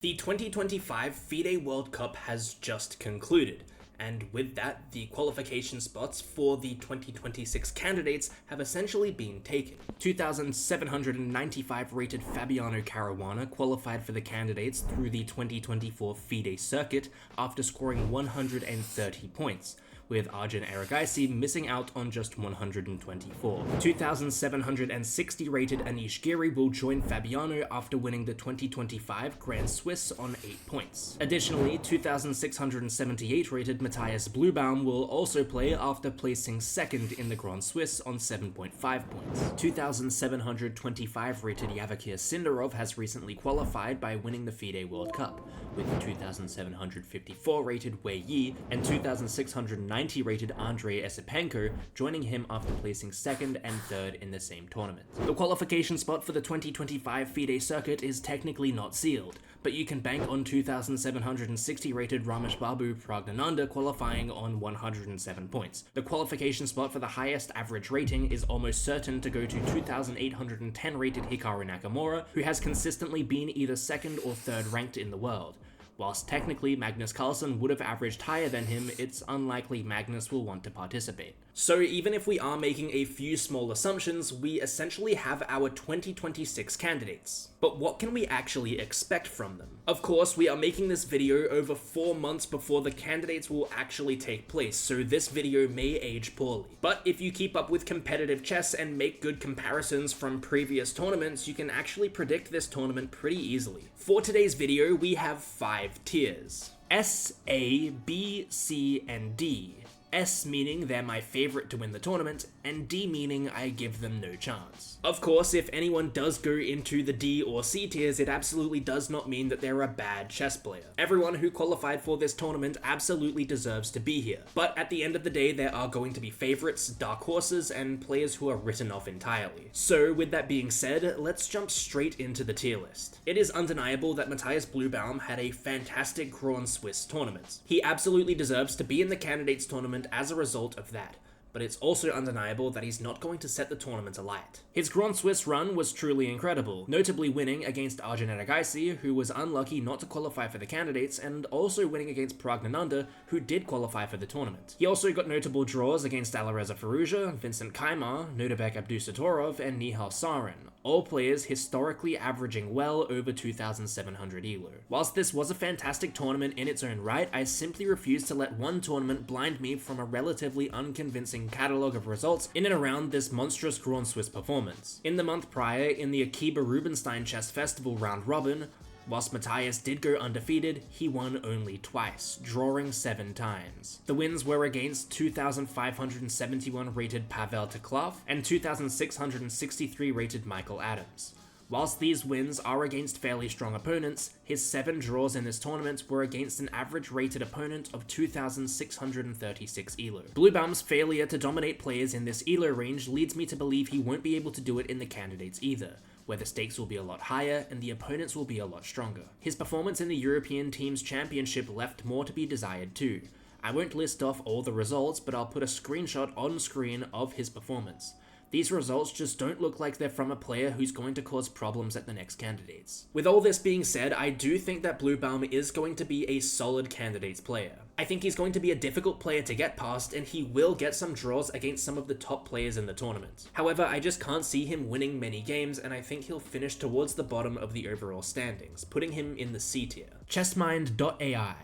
The 2025 FIDE World Cup has just concluded, and with that, the qualification spots for the 2026 candidates have essentially been taken. 2,795 rated Fabiano Caruana qualified for the candidates through the 2024 FIDE circuit after scoring 130 points, with Andrey Esipenko missing out on just 124. 2,760 rated Anish Giri will join Fabiano after winning the 2025 Grand Swiss on 8 points. Additionally, 2,678 rated Matthias Blübaum will also play after placing second in the Grand Swiss on 7.5 points. 2,725 rated Javokhir Sindarov has recently qualified by winning the FIDE World Cup, with 2,754 rated Wei Yi and 2,690 rated Andrey Esipenko joining him after placing second and third in the same tournament. The qualification spot for the 2025 FIDE circuit is technically not sealed, but you can bank on 2,760 rated Rameshbabu Pragg qualifying on 107 points. The qualification spot for the highest average rating is almost certain to go to 2,810 rated Hikaru Nakamura, who has consistently been either second or third ranked in the world. Whilst technically Magnus Carlsen would have averaged higher than him, it's unlikely Magnus will want to participate. So even if we are making a few small assumptions, we essentially have our 2026 candidates. But what can we actually expect from them? Of course, we are making this video over 4 months before the candidates will actually take place, so this video may age poorly. But if you keep up with competitive chess and make good comparisons from previous tournaments, you can actually predict this tournament pretty easily. For today's video, we have 5 tiers: S, A, B, C, and D. S meaning they're my favorite to win the tournament, and D meaning I give them no chance. Of course, if anyone does go into the D or C tiers, it absolutely does not mean that they're a bad chess player. Everyone who qualified for this tournament absolutely deserves to be here. But at the end of the day, there are going to be favorites, dark horses, and players who are written off entirely. So with that being said, let's jump straight into the tier list. It is undeniable that Matthias Blübaum had a fantastic Grand Swiss tournament. He absolutely deserves to be in the candidates tournament as a result of that, but it's also undeniable that he's not going to set the tournament alight. His Grand Swiss run was truly incredible, notably winning against Andrey Esipenko, who was unlucky not to qualify for the candidates, and also winning against Pragg, who did qualify for the tournament. He also got notable draws against Alireza Firouzja, Vincent Kaymer, Nodebek Abdusatorov, and Nihal Sarin, all players historically averaging well over 2,700 elo. Whilst this was a fantastic tournament in its own right, I simply refuse to let one tournament blind me from a relatively unconvincing catalogue of results in and around this monstrous Grand Swiss performance. In the month prior, in the Akiba Rubinstein Chess Festival round robin, whilst Matthias did go undefeated, he won only twice, drawing 7 times. The wins were against 2,571 rated Pavel Teklov and 2,663 rated Michael Adams. Whilst these wins are against fairly strong opponents, his 7 draws in this tournament were against an average rated opponent of 2,636 elo. Blübaum's failure to dominate players in this elo range leads me to believe he won't be able to do it in the candidates either, where the stakes will be a lot higher and the opponents will be a lot stronger. His performance in the European Teams Championship left more to be desired too. I won't list off all the results, but I'll put a screenshot on screen of his performance. These results just don't look like they're from a player who's going to cause problems at the next candidates. With all this being said, I do think that Blübaum is going to be a solid candidates player. I think he's going to be a difficult player to get past, and he will get some draws against some of the top players in the tournament. However, I just can't see him winning many games, and I think he'll finish towards the bottom of the overall standings, putting him in the C tier. ChessMind.AI.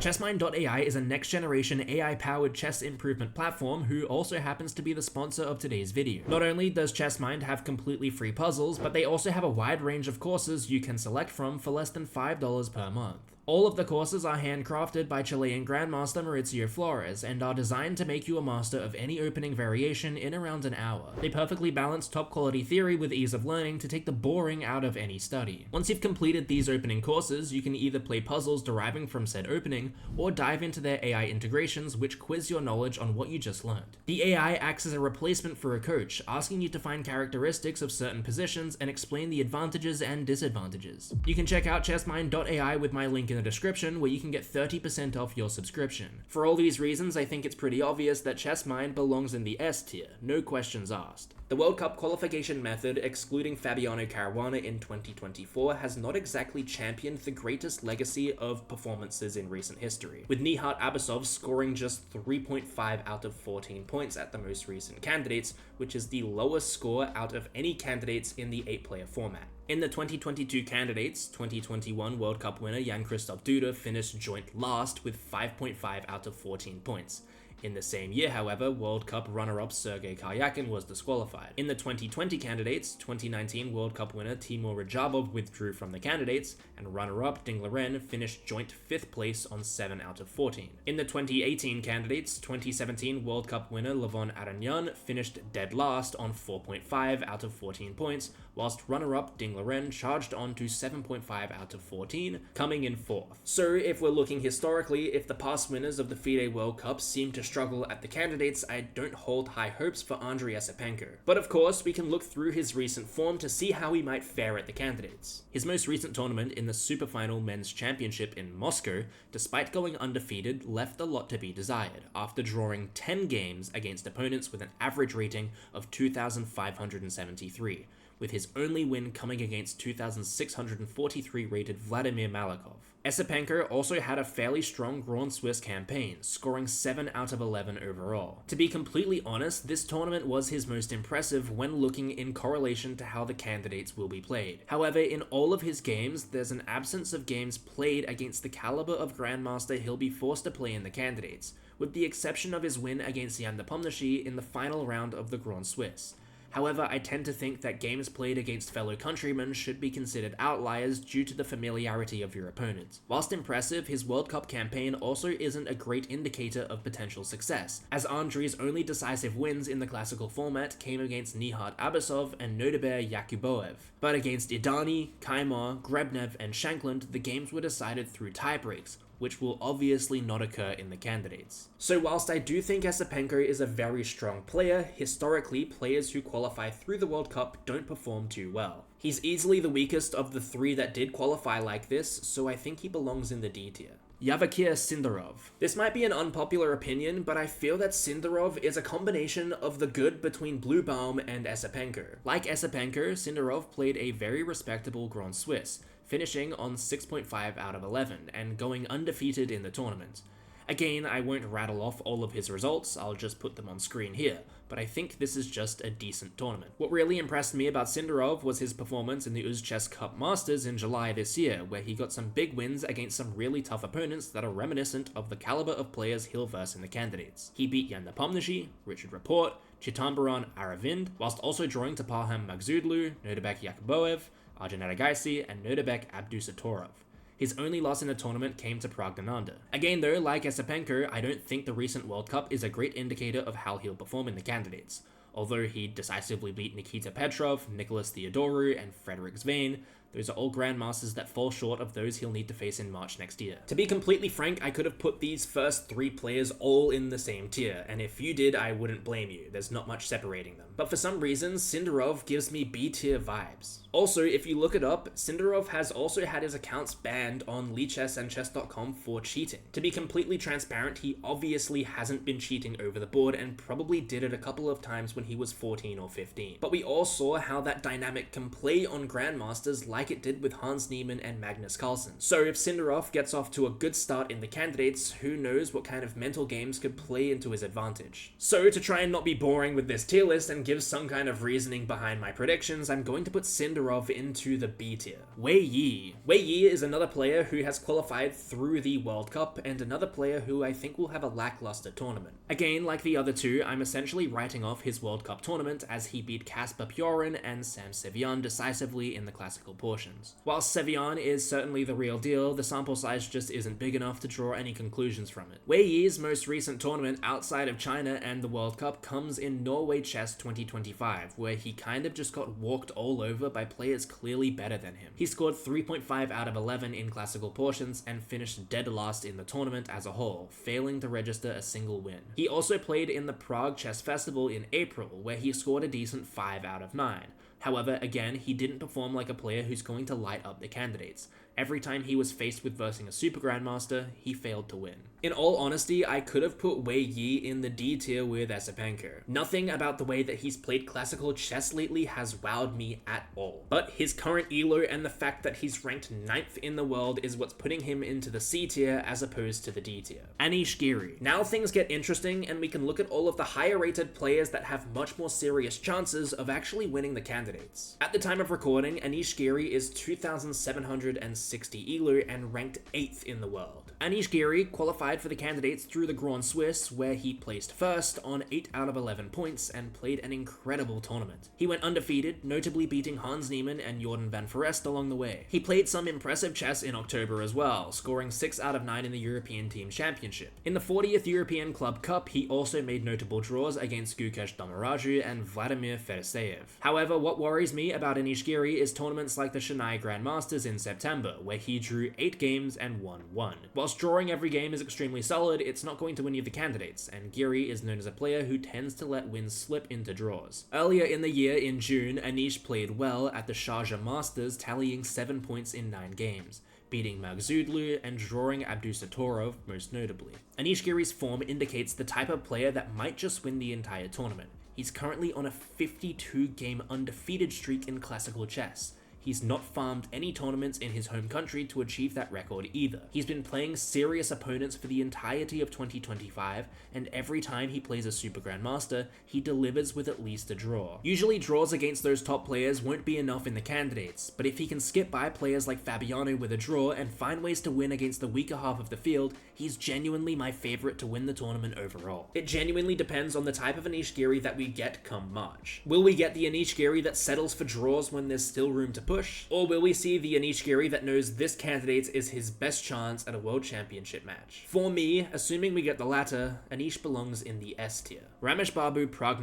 ChessMind.AI is a next-generation AI-powered chess improvement platform who also happens to be the sponsor of today's video. Not only does ChessMind have completely free puzzles, but they also have a wide range of courses you can select from for less than $5 per month. All of the courses are handcrafted by Chilean Grandmaster Mauricio Flores and are designed to make you a master of any opening variation in around an hour. They perfectly balance top quality theory with ease of learning to take the boring out of any study. Once you've completed these opening courses, you can either play puzzles deriving from said opening, or dive into their AI integrations which quiz your knowledge on what you just learned. The AI acts as a replacement for a coach, asking you to find characteristics of certain positions and explain the advantages and disadvantages. You can check out ChessMind.AI with my link in the description, where you can get 30% off your subscription. For all these reasons, I think it's pretty obvious that ChessMind belongs in the S tier, no questions asked. The World Cup qualification method, excluding Fabiano Caruana in 2024, has not exactly championed the greatest legacy of performances in recent history, with Nihat Abasov scoring just 3.5 out of 14 points at the most recent candidates, which is the lowest score out of any candidates in the 8-player format. In the 2022 candidates, 2021 World Cup winner Jan-Krzysztof Duda finished joint last with 5.5 out of 14 points. In the same year, however, World Cup runner-up Sergei Karyakin was disqualified. In the 2020 candidates, 2019 World Cup winner Timur Rajabov withdrew from the candidates, and runner-up Ding Liren finished joint 5th place on 7 out of 14. In the 2018 candidates, 2017 World Cup winner Levon Aranyan finished dead last on 4.5 out of 14 points, whilst runner-up Ding Liren charged on to 7.5 out of 14, coming in 4th. So if we're looking historically, if the past winners of the FIDE World Cup seem to struggle at the candidates, I don't hold high hopes for Andrey Esipenko. But of course, we can look through his recent form to see how he might fare at the candidates. His most recent tournament in the Super Final Men's Championship in Moscow, despite going undefeated, left a lot to be desired, after drawing 10 games against opponents with an average rating of 2,573. with his only win coming against 2,643 rated Vladimir Malakov. Esipenko also had a fairly strong Grand Swiss campaign, scoring 7 out of 11 overall. To be completely honest, this tournament was his most impressive when looking in correlation to how the candidates will be played. However, in all of his games, there's an absence of games played against the caliber of Grandmaster he'll be forced to play in the candidates, with the exception of his win against Jan Nepomniachtchi in the final round of the Grand Swiss. However, I tend to think that games played against fellow countrymen should be considered outliers due to the familiarity of your opponent. Whilst impressive, his World Cup campaign also isn't a great indicator of potential success, as Andrey's only decisive wins in the classical format came against Nihat Abasov and Nodibert Yakuboev. But against Idani, Kaimar, Grebnev, and Shankland, the games were decided through tiebreaks, which will obviously not occur in the candidates. So whilst I do think Esipenko is a very strong player, historically players who qualify through the World Cup don't perform too well. He's easily the weakest of the 3 that did qualify like this, so I think he belongs in the D tier. Javokhir Sindarov. This might be an unpopular opinion, but I feel that Sindarov is a combination of the good between Blübaum and Esipenko. Like Esipenko, Sindarov played a very respectable Grand Swiss, finishing on 6.5 out of 11 and going undefeated in the tournament. Again, I won't rattle off all of his results, I'll just put them on screen here, but I think this is just a decent tournament. What really impressed me about Sindarov was his performance in the Uzchess Cup Masters in July this year, where he got some big wins against some really tough opponents that are reminiscent of the caliber of players he'll verse in the candidates. He beat Jan Nepomniachtchi, Richard Rapport, Chitambaran Aravind, whilst also drawing to Parham Maghsoodloo, Nodibek Yakuboev, Arjun Aragaisi, and Nodibek Abdusatorov. His only loss in the tournament came to Praggnanandhaa. Again though, like Esipenko, I don't think the recent World Cup is a great indicator of how he'll perform in the candidates. Although he decisively beat Nikita Petrov, Nicholas Theodorou, and Frederick Svein, those are all Grandmasters that fall short of those he'll need to face in March next year. To be completely frank, I could have put these first 3 players all in the same tier, and if you did, I wouldn't blame you, there's not much separating them. But for some reason, Sindarov gives me B tier vibes. Also, if you look it up, Sindarov has also had his accounts banned on Lichess and Chess.com for cheating. To be completely transparent, he obviously hasn't been cheating over the board and probably did it a couple of times when he was 14 or 15. But we all saw how that dynamic can play on Grandmasters like it did with Hans Niemann and Magnus Carlsen. So if Sindarov gets off to a good start in the candidates, who knows what kind of mental games could play into his advantage. So to try and not be boring with this tier list and give some kind of reasoning behind my predictions, I'm going to put Sindarov into the B tier. Wei Yi. Wei Yi is another player who has qualified through the World Cup and another player who I think will have a lackluster tournament. Again, like the other 2, I'm essentially writing off his World Cup tournament as he beat Kasper Pjorin and Sam Sevian decisively in the classical portions. While Sevian is certainly the real deal, the sample size just isn't big enough to draw any conclusions from it. Wei Yi's most recent tournament outside of China and the World Cup comes in Norway Chess 2025, where he kind of just got walked all over by players clearly better than him. He scored 3.5 out of 11 in classical portions and finished dead last in the tournament as a whole, failing to register a single win. He also played in the Prague Chess Festival in April, where he scored a decent 5 out of 9. However, again, he didn't perform like a player who's going to light up the candidates, Every time he was faced with versing a Super Grandmaster, he failed to win. In all honesty, I could have put Wei Yi in the D tier with Esipenko. Nothing about the way that he's played classical chess lately has wowed me at all. But his current elo and the fact that he's ranked 9th in the world is what's putting him into the C tier as opposed to the D tier. Anish Giri. Now things get interesting and we can look at all of the higher rated players that have much more serious chances of actually winning the candidates. At the time of recording, Anish Giri is 2,760 elo and ranked 8th in the world. Anish Giri qualified for the candidates through the Grand Swiss, where he placed first on 8 out of 11 points and played an incredible tournament. He went undefeated, notably beating Hans Niemann and Jordan van Foreest along the way. He played some impressive chess in October as well, scoring 6 out of 9 in the European Team Championship. In the 40th European Club Cup, he also made notable draws against Gukesh Domoraju and Vladimir Fedoseev. However, what worries me about Anish Giri is tournaments like the Chennai Grandmasters in September, where he drew 8 games and won 1. Whilst drawing every game is extremely solid, it's not going to win you the candidates, and Giri is known as a player who tends to let wins slip into draws. Earlier in the year, in June, Anish played well at the Sharjah Masters, tallying 7 points in 9 games, beating Magzudlu and drawing Abdusatorov most notably. Anish Giri's form indicates the type of player that might just win the entire tournament. He's currently on a 52-game undefeated streak in classical chess. He's not farmed any tournaments in his home country to achieve that record either. He's been playing serious opponents for the entirety of 2025, and every time he plays a Super Grandmaster, he delivers with at least a draw. Usually draws against those top players won't be enough in the candidates, but if he can skip by players like Fabiano with a draw and find ways to win against the weaker half of the field, he's genuinely my favorite to win the tournament overall. It genuinely depends on the type of Anish Giri that we get come March. Will we get the Anish Giri that settles for draws when there's still room to push? Or will we see the Anish Giri that knows this candidate is his best chance at a World Championship match? For me, assuming we get the latter, Anish belongs in the S tier. Rameshbabu Pragg.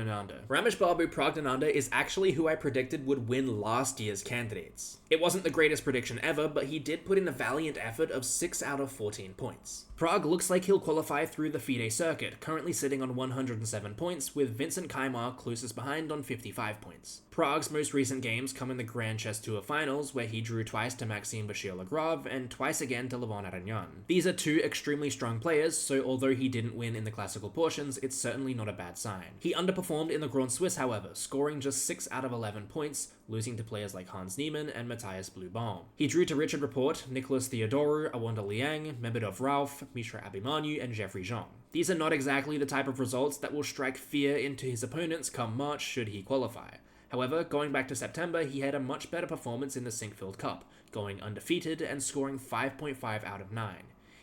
Rameshbabu Pragg is actually who I predicted would win last year's candidates. It wasn't the greatest prediction ever, but he did put in a valiant effort of 6 out of 14 points. Pragg looks like he'll qualify through the FIDE circuit, currently sitting on 107 points, with Vincent Kaimar closest behind on 55 points. Prague's most recent games come in the Grand Chess Tour finals, where he drew twice to Maxime Bashir-Lagrave and twice again to Levon Aragnan. These are two extremely strong players, so although he didn't win in the classical portions, it's certainly not a bad sign. He underperformed in the Grand Swiss, however, scoring just 6 out of 11 points, losing to players like Hans Niemann and Matthias Blübaum. He drew to Richard Rapport, Nicholas Theodoru, Awanda Liang, Mehmedov Rauf, Mishra Abimanyu, and Jeffrey Zhang. These are not exactly the type of results that will strike fear into his opponents come March should he qualify. However, going back to September, he had a much better performance in the Sinkfield Cup, going undefeated and scoring 5.5 out of 9.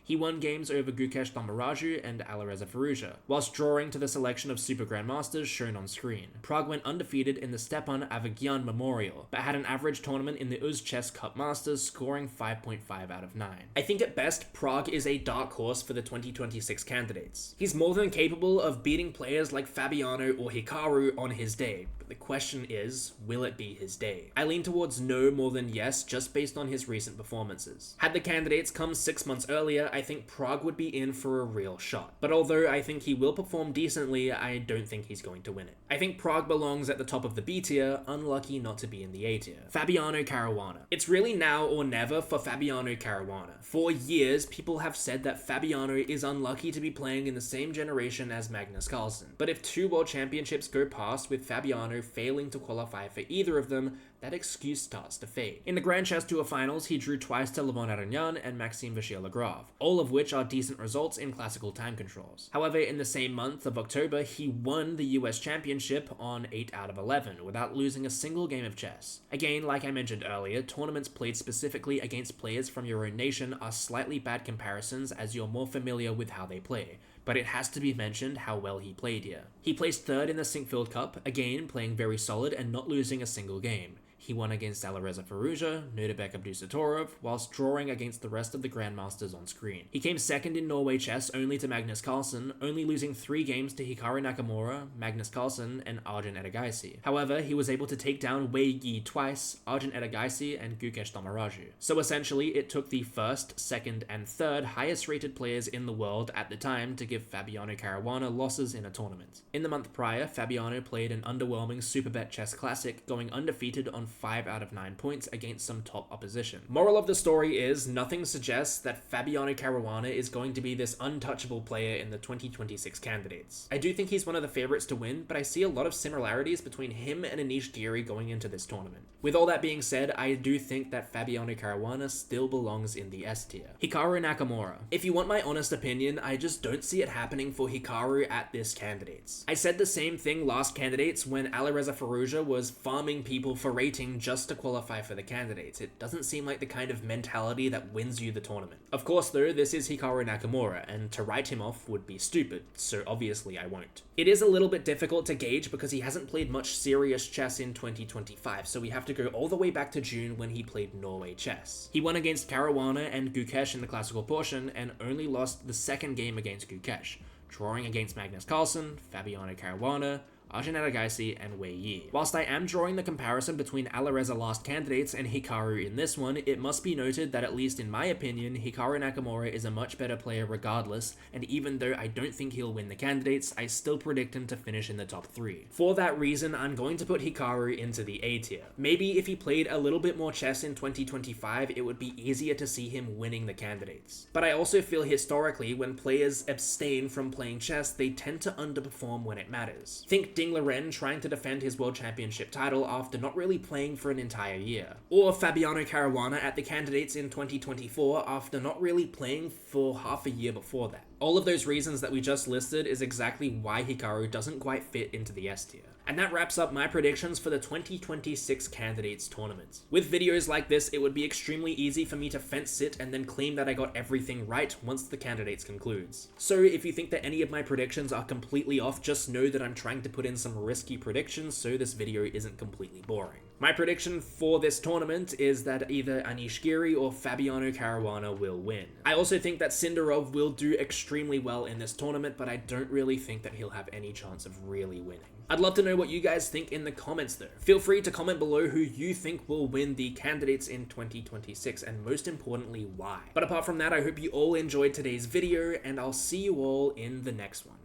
He won games over Gukesh Domoraju and Alireza Firouzja, whilst drawing to the selection of Super Grandmasters shown on screen. Pragg went undefeated in the Stepan Avagyan Memorial, but had an average tournament in the Uz Chess Cup Masters, scoring 5.5 out of 9. I think at best, Pragg is a dark horse for the 2026 candidates. He's more than capable of beating players like Fabiano or Hikaru on his day, but the question is, will it be his day? I lean towards no more than yes, just based on his recent performances. Had the candidates come 6 months earlier, I think Pragg would be in for a real shot. But although I think he will perform decently, I don't think he's going to win it. I think Pragg belongs at the top of the B tier, unlucky not to be in the A tier. Fabiano Caruana. It's really now or never for Fabiano Caruana. For years, people have said that Fabiano is unlucky to be playing in the same generation as Magnus Carlsen. But if 2 World Championships go past with Fabiano failing to qualify for either of them, that excuse starts to fade. In the Grand Chess Tour finals, he drew twice to Levon Aragnan and Maxime Bashir-Lagrave, all of which are decent results in classical time controls. However, in the same month of October, he won the US Championship on 8 out of 11, without losing a single game of chess. Again, like I mentioned earlier, tournaments played specifically against players from your own nation are slightly bad comparisons as you're more familiar with how they play, but it has to be mentioned how well he played here. He placed 3rd in the Sinkfield Cup, again playing very solid and not losing a single game. He won against Alireza Firouzja, Nodebek Abdusatorov, whilst drawing against the rest of the Grandmasters on screen. He came 2nd in Norway chess only to Magnus Carlsen, only losing 3 games to Hikaru Nakamura, Magnus Carlsen, and Arjun Edagaisi. However, he was able to take down Wei Yi twice, Arjun Edagaisi, and Gukesh Domoraju. So essentially, it took the 1st, 2nd, and 3rd highest rated players in the world at the time to give Fabiano Caruana losses in a tournament. In the month prior, Fabiano played an underwhelming Superbet Chess Classic, going undefeated on 5 out of 9 points against some top opposition. Moral of the story is, nothing suggests that Fabiano Caruana is going to be this untouchable player in the 2026 candidates. I do think he's one of the favorites to win, but I see a lot of similarities between him and Anish Giri going into this tournament. With all that being said, I do think that Fabiano Caruana still belongs in the S tier. Hikaru Nakamura. If you want my honest opinion, I just don't see it happening for Hikaru at this candidates. I said the same thing last candidates when Alireza Firouzja was farming people for rating just to qualify for the candidates. It doesn't seem like the kind of mentality that wins you the tournament. Of course though, this is Hikaru Nakamura, and to write him off would be stupid, so obviously I won't. It is a little bit difficult to gauge because he hasn't played much serious chess in 2025, so we have to go all the way back to June when he played Norway chess. He won against Caruana and Gukesh in the classical portion and only lost the second game against Gukesh, drawing against Magnus Carlsen, Fabiano Caruana, Arjun Eragaisi, and Wei Yi. Whilst I am drawing the comparison between Alireza last candidates and Hikaru in this one, it must be noted that at least in my opinion, Hikaru Nakamura is a much better player regardless, and even though I don't think he'll win the candidates, I still predict him to finish in the top 3. For that reason, I'm going to put Hikaru into the A tier. Maybe if he played a little bit more chess in 2025, it would be easier to see him winning the candidates. But I also feel historically, when players abstain from playing chess, they tend to underperform when it matters. Think Ding Liren trying to defend his world championship title after not really playing for an entire year. Or Fabiano Caruana at the candidates in 2024 after not really playing for half a year before that. All of those reasons that we just listed is exactly why Hikaru doesn't quite fit into the S tier. And that wraps up my predictions for the 2026 candidates tournament. With videos like this, it would be extremely easy for me to fence sit and then claim that I got everything right once the candidates concludes. So if you think that any of my predictions are completely off, just know that I'm trying to put in some risky predictions so this video isn't completely boring. My prediction for this tournament is that either Anish Giri or Fabiano Caruana will win. I also think that Sindarov will do extremely well in this tournament, but I don't really think that he'll have any chance of really winning. I'd love to know what you guys think in the comments though. Feel free to comment below who you think will win the candidates in 2026 and most importantly why. But apart from that, I hope you all enjoyed today's video and I'll see you all in the next one.